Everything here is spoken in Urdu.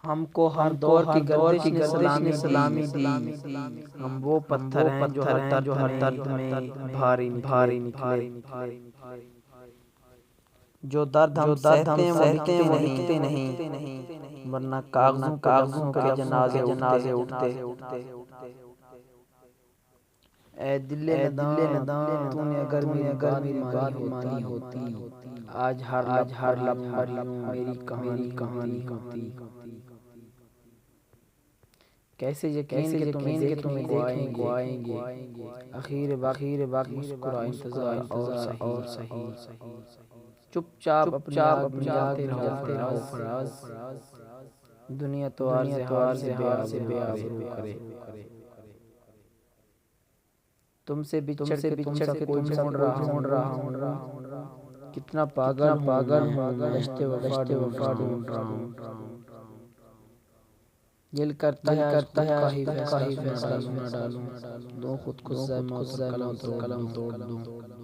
ہم کو ہر دور کی گردش نے سلامی دی، ہم وہ پتھر ہیں جو ہر درد میں بھاری نکلے، جو درد ہم سہتے ہیں وہ لکھتے نہیں، ورنہ کاغذوں پہ لفظوں کے جنازے اٹھتے۔ اے دل نداں تو نے اگر میری بات مانی ہوتی، آج ہر لب پر یوں میری کہانی ہوتی۔ کیسے یقین کہ تمہیں دیکھنے کو آئیں گے، اخیر وقت مسکرا انتظار اور سہی، چپ چاپ اپنی آگ میں جلتے رہو فراز، دنیا تو عرض حال سے بے آبرو کرے۔ تم سے بچھڑ کے تم سب کو چھوڑ رہا ہوں، کتنا پاگل ہوں میں دشت وفا ڈھونڈ رہا ہوں۔ دل کرتا ہے خود کا ہی فیصلہ نہ ڈالوں، دوں خود کو زحمت اور قلم توڑ دوں۔